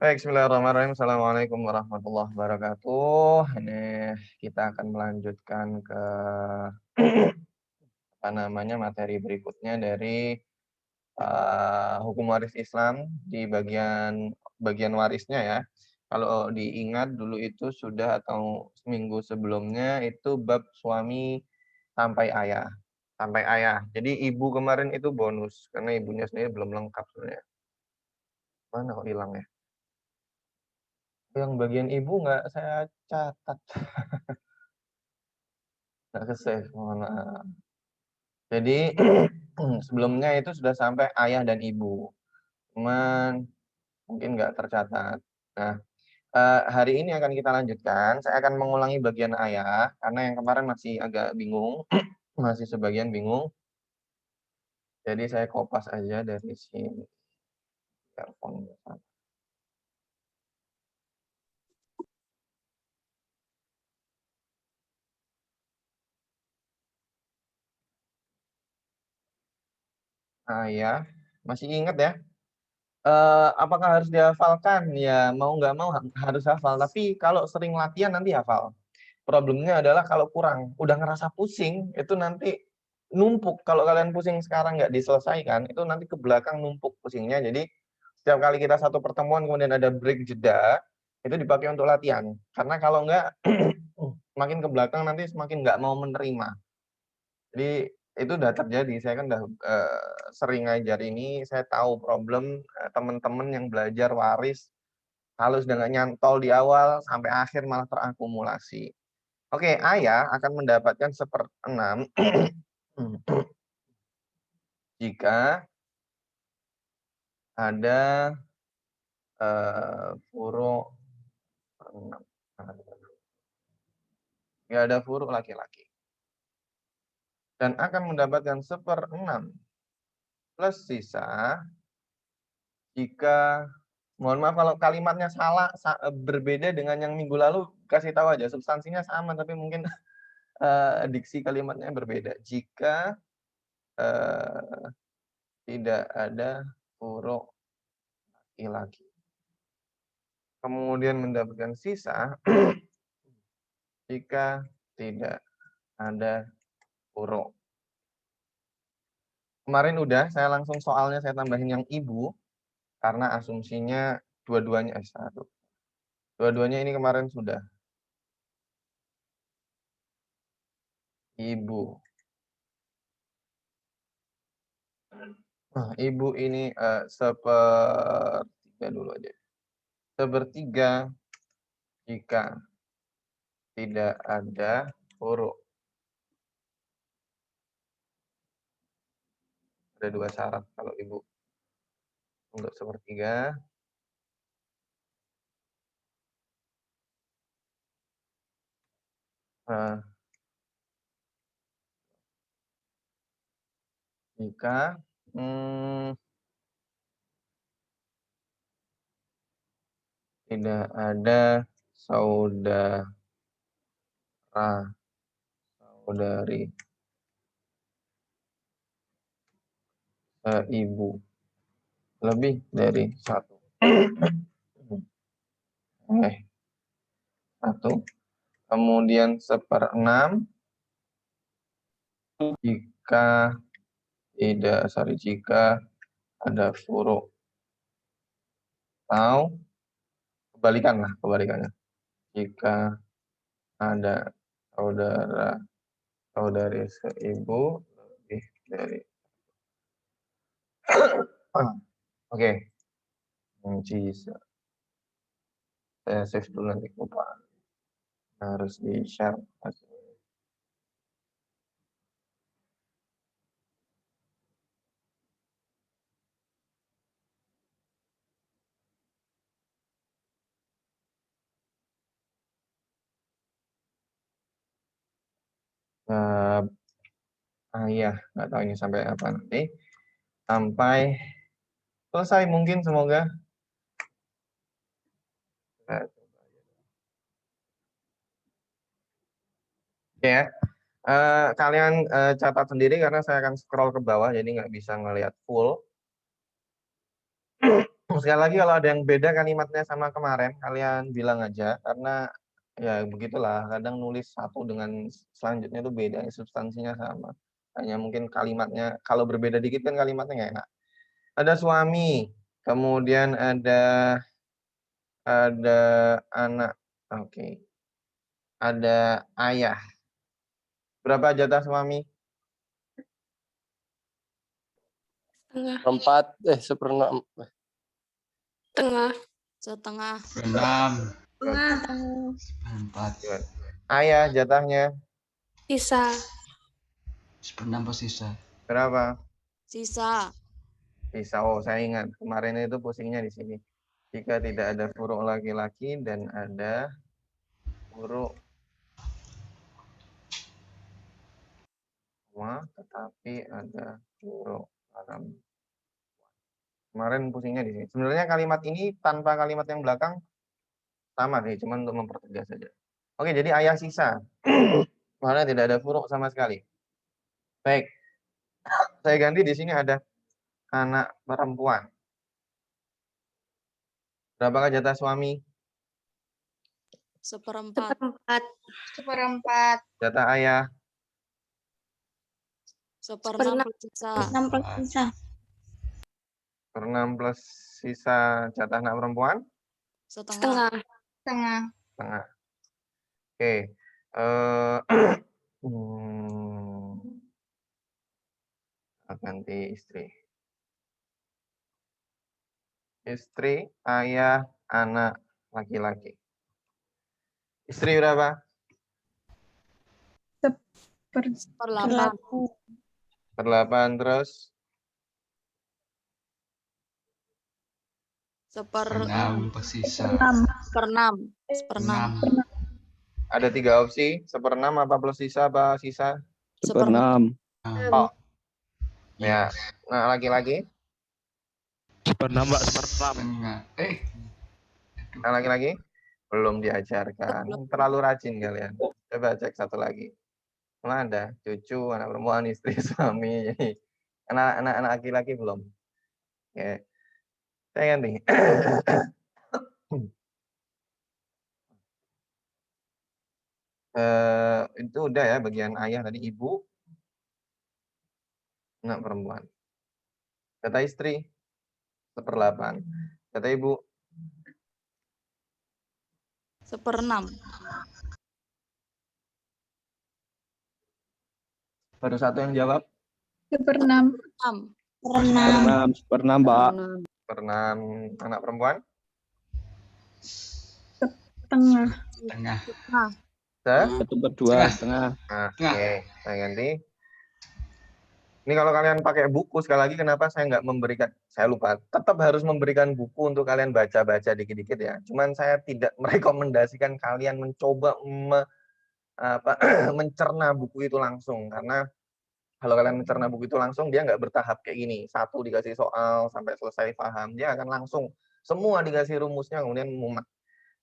Baik, bismillahirrahmanirrahim. Assalamualaikum warahmatullahi wabarakatuh. Ini kita akan melanjutkan ke materi berikutnya dari hukum waris Islam di bagian warisnya ya. Kalau diingat dulu itu sudah atau seminggu sebelumnya itu bab suami sampai ayah. Sampai ayah. Jadi ibu kemarin itu bonus karena ibunya sendiri belum lengkap sebenarnya. Mana kok hilang ya? Yang bagian ibu nggak saya catat. Nggak ke-save, mohon maaf. Jadi sebelumnya itu sudah sampai ayah dan ibu, cuman mungkin nggak tercatat. Nah, hari ini akan kita lanjutkan, saya akan mengulangi bagian ayah, karena yang kemarin masih agak bingung, masih sebagian bingung, jadi saya kopas aja dari sini. Earphone. Ayah, masih ingat ya? Apakah harus dihafalkan? Ya mau nggak mau harus hafal, tapi kalau sering latihan nanti hafal. Problemnya adalah kalau kurang, udah ngerasa pusing, itu nanti numpuk. Kalau kalian pusing sekarang nggak diselesaikan, itu nanti ke belakang numpuk pusingnya. Jadi setiap kali kita satu pertemuan kemudian ada break jeda, itu dipakai untuk latihan. Karena kalau nggak, makin ke belakang nanti semakin nggak mau menerima. Jadi itu udah terjadi, saya kan udah sering ngajar ini, saya tahu problem teman-teman yang belajar waris, kalau sudah nggak nyantol di awal, sampai akhir malah terakumulasi. Oke, ayah akan mendapatkan 1/6 jika ada furuk 6. Nggak ada furuk laki-laki. Dan akan mendapatkan 1/6 plus sisa jika, mohon maaf kalau kalimatnya salah, berbeda dengan yang minggu lalu, kasih tahu aja, substansinya sama tapi mungkin diksi kalimatnya berbeda. Jika tidak ada furuk laki-laki. Kemudian mendapatkan sisa jika tidak ada furuk. Kemarin udah, saya langsung soalnya saya tambahin yang ibu, karena asumsinya dua-duanya satu. Dua-duanya ini kemarin sudah. Ibu. Nah, ibu ini sepertiga dulu aja. Sepertiga jika tidak ada furuk. Ada dua syarat kalau ibu. Untuk sepertiga. Jika tidak ada saudara saudari ibu lebih dari satu. Satu. Kemudian 1/6 jika jika ada furuk atau kebalikannya. Jika ada saudari seibu lebih dari. Oke. Saya save dulu nanti lupa. Harus di-share. Iya, nggak tahu ini sampai apa nanti. Sampai selesai mungkin semoga. Oke ya. Kalian catat sendiri karena saya akan scroll ke bawah jadi nggak bisa ngelihat full. Sekali lagi kalau ada yang beda kalimatnya sama kemarin, kalian bilang aja, karena ya begitulah, kadang nulis satu dengan selanjutnya itu beda, substansinya sama. Hanya mungkin kalimatnya, kalau berbeda dikit kan kalimatnya nggak enak. Ada suami, kemudian ada anak, oke. Ada ayah. Berapa jatah suami? Seperenam. Tengah. Setengah. Enam. Tengah. Empat. Ayah jatahnya Sisa. Seperenam pas sisa. berapa? Sisa. Bisa. Oh, saya ingat kemarin itu pusingnya di sini. Jika tidak ada huruf laki-laki dan ada huruf tetapi ada huruf perempuan. Kemarin pusingnya di sini. Sebenarnya kalimat ini tanpa kalimat yang belakang sama sih, cuman untuk mempertegas saja. Oke, jadi ayah sisa. Karena tidak ada huruf sama sekali. Baik. Saya ganti di sini ada anak perempuan. Berapakah jatah suami? Seperempat. Seperempat. Jatah ayah? Seperenam plus sisa. 6 sisa. Per 6 plus sisa jatah anak perempuan? Setengah. Setengah. Setengah. Oke. Ganti istri. Istri, ayah, anak, laki-laki. Istri berapa? Seperlapan. Per 8 terus? Enam pas sisa. Seperenam. Seperenam. Enam. Ada 3 opsi. 1/6 apa plus sisa apa sisa? Seperenam. Oh. Ya. Nah, laki-laki? Seperenam, Mbak, seperenam. Setengah. Nah, laki-laki? Belum diajarkan. Terlalu rajin kalian. Coba cek satu lagi. Mana ada cucu, anak perempuan, istri, suami. Jadi anak laki-laki belum. Oke. Saya ganti. Itu udah ya bagian ayah tadi, ibu, anak perempuan. Kata istri 1/8. Kata ibu Seperenam. baru satu yang jawab. Seperenam. Enam. Seperenam, Mbak. 1/6 anak perempuan. Setengah. Setengah. Nah, 1/2, setengah. Nah, oke, saya ganti. Ini kalau kalian pakai buku, sekali lagi kenapa saya nggak memberikan, saya lupa, tetap harus memberikan buku untuk kalian baca-baca dikit-dikit ya. Cuman saya tidak merekomendasikan kalian mencoba mencerna buku itu langsung. Karena kalau kalian mencerna buku itu langsung, dia nggak bertahap kayak gini. Satu dikasih soal, sampai selesai paham. Dia akan langsung, semua dikasih rumusnya, kemudian mumet.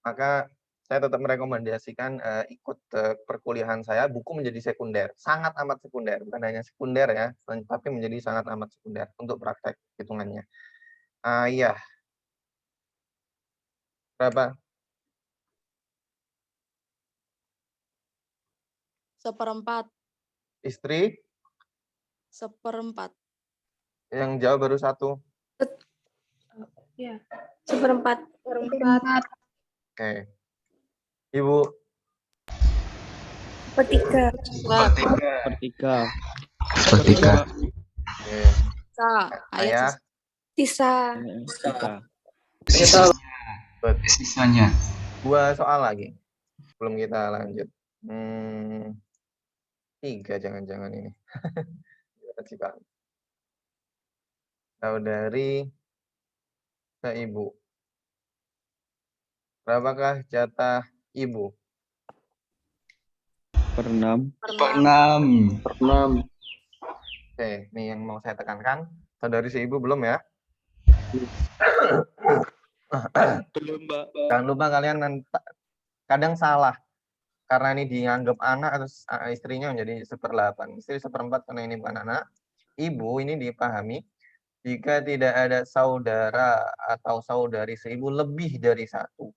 Maka saya tetap merekomendasikan ikut perkuliahan saya, buku menjadi sekunder, sangat amat sekunder, bukan hanya sekunder ya, tapi menjadi sangat amat sekunder untuk praktek hitungannya. Ayah, berapa? seperempat. Istri, Seperempat. yang jawab baru satu. Ya. Seperempat. Oke. Ibu, Sepertiga. Sepertiga. Sepertiga. oke. Sisa. Ayah, Sisa. Sisa. Sisanya. 2 soal lagi. Belum kita lanjut. 3 jangan-jangan ini. Saudari ke ibu. Berapakah jatah ibu? Seperenam. Enam. Oke, ini yang mau saya tekankan. Saudari si ibu belum ya? Belum, Mbak. Jangan lupa kalian kadang salah. Karena ini dianggap anak atau istrinya menjadi 1/8. Istri 1/4 karena ini bukan anak. Ibu ini dipahami. Jika tidak ada saudara atau saudari seibu lebih dari satu.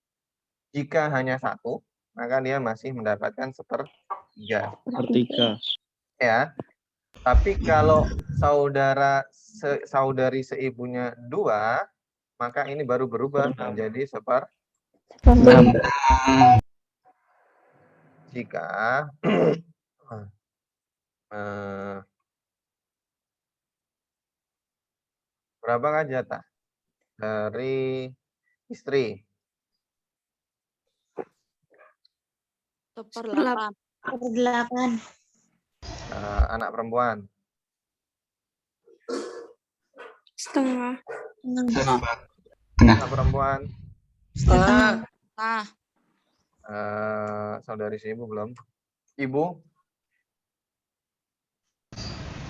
Jika hanya satu, maka dia masih mendapatkan sepertiga. Sepertiga. Ya. Tapi kalau saudari seibunya 2, maka ini baru berubah menjadi Enam. jika berapakah jatah dari istri? 1/8. Anak perempuan? Setengah. Anak perempuan? Setengah. Nah, Saudari seibu belum? Ibu?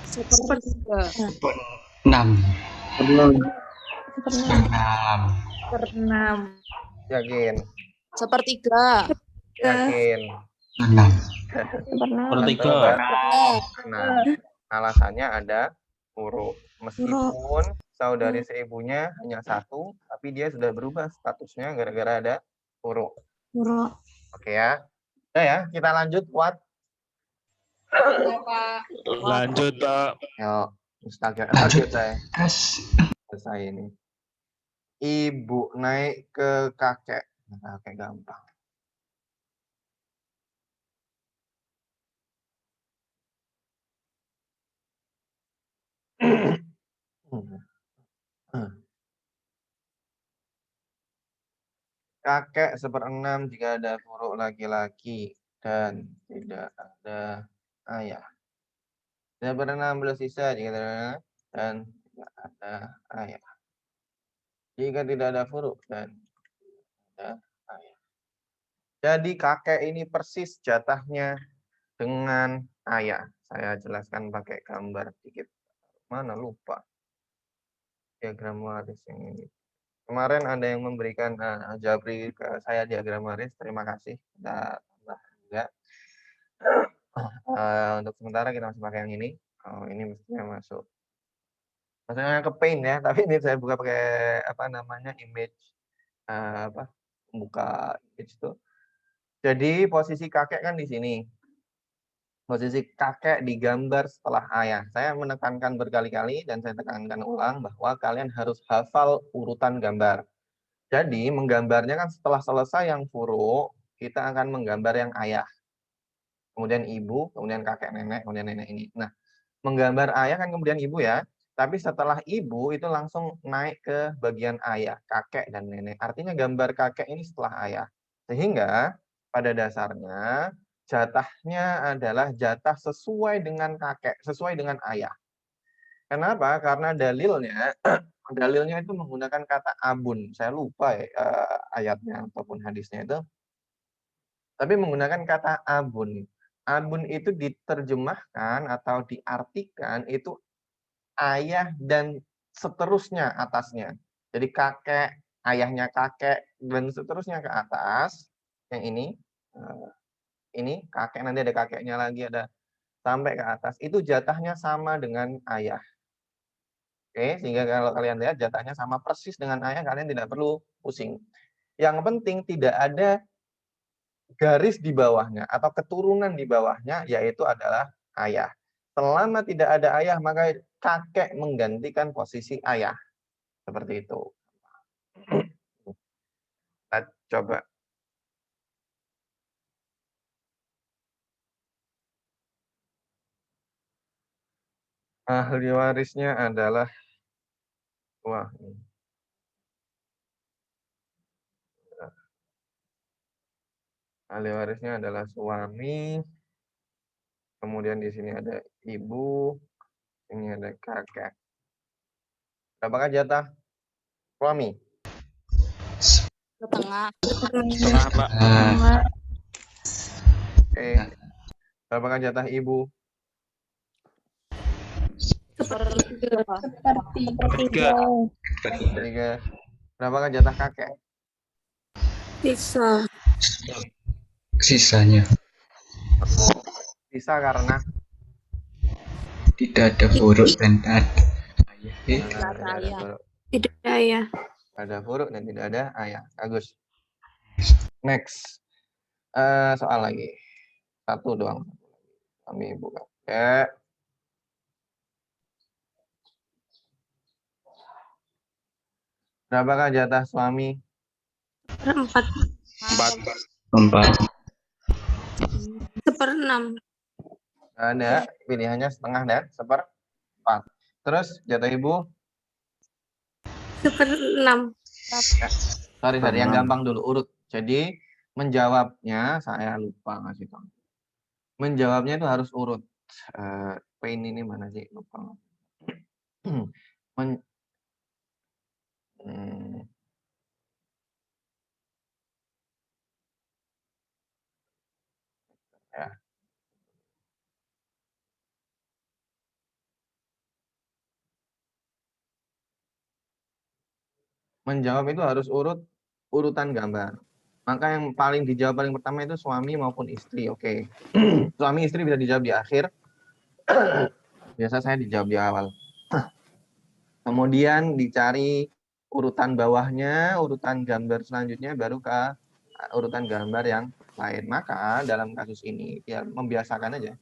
1/3. 6. Enam. 6. Yakin? 1/3. Yakin? 6. Sepertiga. Nah, alasannya ada huruf. Meskipun saudari seibunya hanya 1, tapi dia sudah berubah statusnya gara-gara ada huruf. Oke ya. Udah ya, kita lanjut, Kuat. Lanjut, Pak. Yuk, lanjut saya. Gas. Selesai ini. Ibu naik ke kakek. Kakek gampang. Kakek 1/6 jika ada huruf laki-laki dan tidak ada ayah. 1/6 bersisa jika ada dan tidak ada ayah. Jika tidak ada huruf dan tidak ada ayah. Jadi kakek ini persis jatahnya dengan ayah. Saya jelaskan pakai gambar dikit. Mana lupa. Diagram waris yang ini. Kemarin ada yang memberikan Jabri ke saya diagram waris. Terima kasih. Kita tambah juga. Untuk sementara kita masih pakai yang ini. Oh, ini mestinya masuk. Maksudnya ke Paint ya, tapi ini saya buka pakai apa namanya image buka image itu. Jadi posisi kakek kan di sini. Posisi kakek digambar setelah ayah. Saya menekankan berkali-kali dan saya tekankan ulang bahwa kalian harus hafal urutan gambar. Jadi menggambarnya kan setelah selesai yang furu, kita akan menggambar yang ayah. Kemudian ibu, kemudian kakek nenek, kemudian nenek ini. Nah, menggambar ayah kan kemudian ibu ya. Tapi setelah ibu itu langsung naik ke bagian ayah, kakek dan nenek. Artinya gambar kakek ini setelah ayah. Sehingga pada dasarnya jatahnya adalah jatah sesuai dengan kakek, sesuai dengan ayah. Kenapa? Karena dalilnya itu menggunakan kata abun. Saya lupa ya, ayatnya ataupun hadisnya itu. Tapi menggunakan kata abun. Abun itu diterjemahkan atau diartikan itu ayah dan seterusnya atasnya. Jadi kakek, ayahnya kakek, dan seterusnya ke atas. Yang ini kakek, nanti ada kakeknya lagi, ada sampai ke atas. Itu jatahnya sama dengan ayah. Oke, sehingga kalau kalian lihat jatahnya sama persis dengan ayah, kalian tidak perlu pusing. Yang penting tidak ada garis di bawahnya atau keturunan di bawahnya, yaitu adalah ayah. Selama tidak ada ayah, maka kakek menggantikan posisi ayah. Seperti itu. Kita coba. Ahli warisnya adalah ahli warisnya adalah suami. Kemudian di sini ada ibu, ini ada kakek. Berapakah jatah suami? Setengah. Setengah, Pak. Oke. Berapakah jatah ibu? 1/3. Tiga. 3. Berapakah jatah kakek? Sisa. Sisanya. Bisa karena Tidak ada huruf dan ada Tidak ada ayah. huruf. Tidak ada ayah. Ada huruf dan tidak ada ayah. Bagus. Next. Soal lagi. Satu doang. Kami buka. Oke. Berapakah jatah suami? 4. 4. 4. 1/6. Ada pilihannya setengah dan 1/4. Terus jatah ibu? 1/6. Sorry, yang gampang dulu urut. Jadi menjawabnya saya lupa ngasih tahu. Menjawabnya itu harus urut. Pain ini mana sih? Lupa. Men- hmm, ya. Menjawab itu harus urutan gambar. Maka yang paling dijawab paling pertama itu suami maupun istri. Oke. Suami istri bisa dijawab di akhir. Biasa saya dijawab di awal. Kemudian dicari urutan bawahnya, urutan gambar selanjutnya, baru ke urutan gambar yang lain. Maka dalam kasus ini ya membiasakan aja.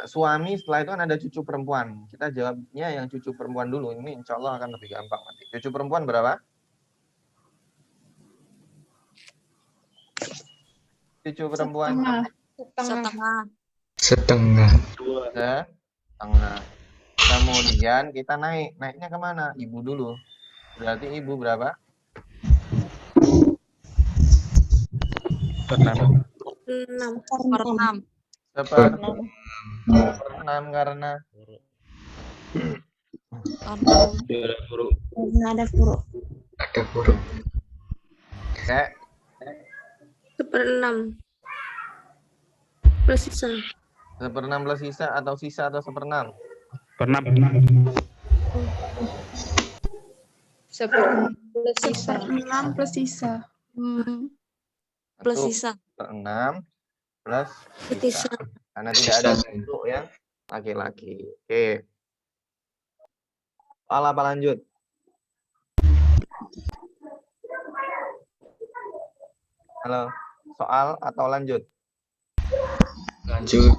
Suami setelah itu kan ada cucu perempuan. Kita jawabnya yang cucu perempuan dulu. Ini insya Allah akan lebih gampang nanti. Cucu perempuan berapa? Cucu perempuan Setengah. Setengah. setengah. Kemudian kita naiknya kemana? Ibu dulu. Berarti ibu berapa? 6. 6. 1/6. 1/6 karena Ada huruf. kayak 1/6. Plus sisa. 1/6 plus sisa atau 1/6? 6. 1/6 plus sisa. 6 plus sisa. Plus sisa. 1/6 plus Sisa. sisa. Karena tidak ada bentuk yang laki-laki. Oke. Soal apa lanjut? Halo, soal atau lanjut? Lanjut.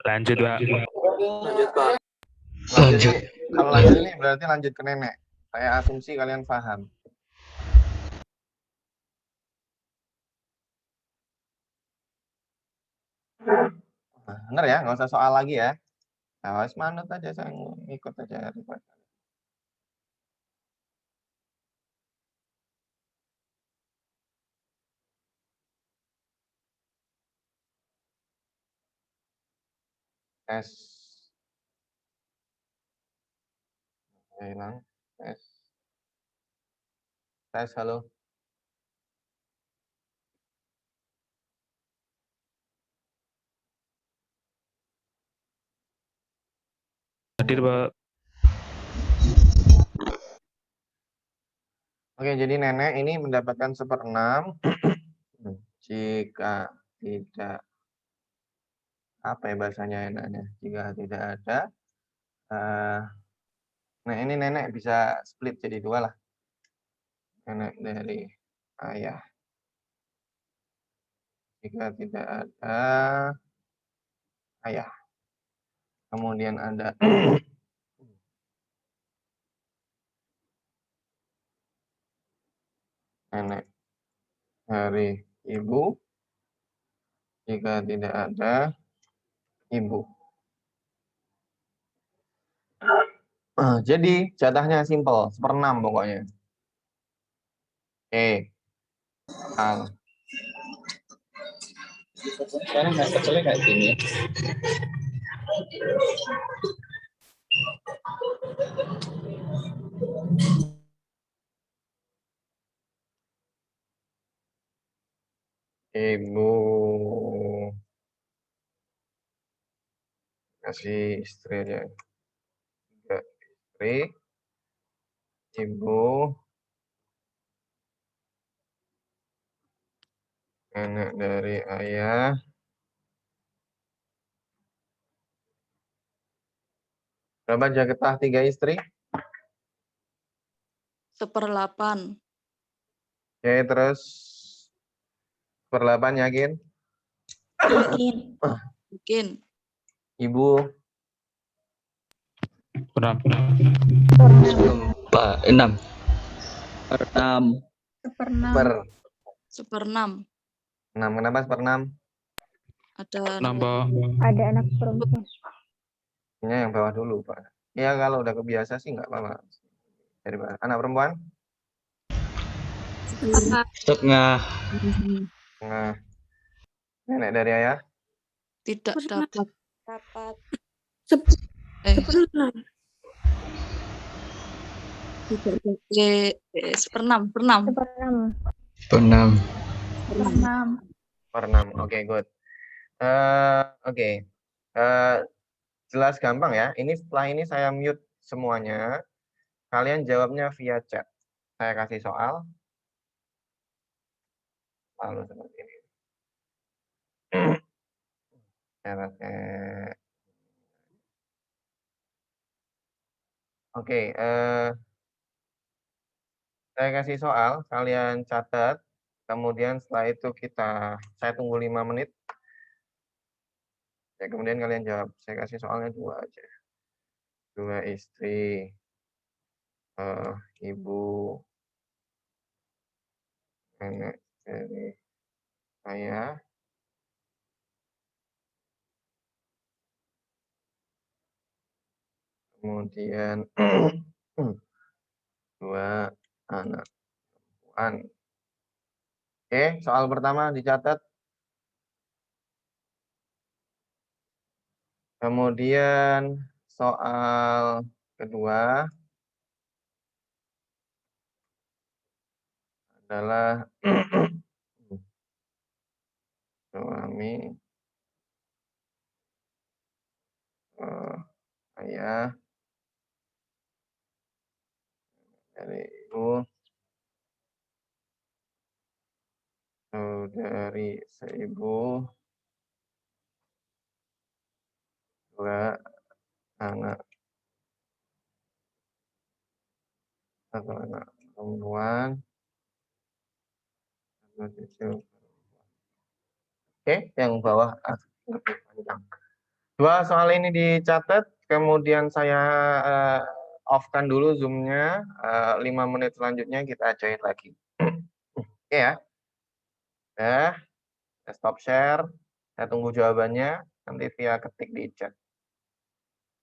Lanjut, Pak. Lanjut. Kalau lanjut ini berarti lanjut ke nenek. Saya asumsi kalian paham. Bener ya, nggak usah soal lagi ya. Nah, harus manut aja, saya ngikut aja. Tes. Hilang. Tes. Tes, halo. Hadir, Pak. Oke, jadi nenek ini mendapatkan 1/6 jika tidak apa ya bahasanya enaknya, jika tidak ada nah ini nenek bisa split jadi 2 lah, nenek dari ayah. Jika tidak ada ayah, kemudian ada nenek dari ibu. Jika tidak ada ibu. Jadi jatahnya simple, 1/6 pokoknya. Oke. Sekarang nggak kecilnya kayak gini. Ibu kasih istri aja. 3 istri. Ibu. Nenek dari ayah. Berapa Jaketah 3 istri? 1/8. Oke, terus 1/8 yakin? Yakin. Mungkin. Ibu, 6. 6. 1/6. Seperenam. 6. Kenapa 1/6? Ada Nambah. Ada anak perempuan. Ini yang bawah dulu, Pak. Ya, kalau udah kebiasa sih nggak apa-apa. Dari anak perempuan? Setengah. Nah, nenek dari ayah? tidak dapat. Dapat. Eh, 1/6. 1/6. 1/6. 6. 1/6. 1/6. Oke, good. Oke. Jelas gampang ya. Ini setelah ini saya mute semuanya. Kalian jawabnya via chat. Saya kasih soal. Lalu seperti ini. Oke, saya kasih soal, kalian catat. Kemudian setelah itu saya tunggu 5 menit. Ya, kemudian kalian jawab. Saya kasih soalnya 2 aja. 2 istri, ibu, nenek dari saya, kemudian 2 anak perempuan. Oke, soal pertama dicatat. Kemudian soal kedua adalah suami, ayah, dari ibu, saudari seibu, 2 anak, 1 anak perempuan, 1 cucu. Oke, yang bawah lebih panjang. 2 soal ini dicatat, kemudian saya off-kan dulu Zoom-nya, 5 menit selanjutnya kita join lagi. Oke ya. Ya, stop share. Saya tunggu jawabannya, nanti via ketik di chat.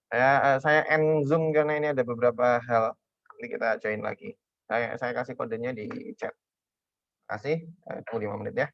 Saya end Zoom karena ini ada beberapa hal. Nanti kita join lagi. Saya kasih kodenya di chat. Terima kasih. Tunggu 5 menit ya.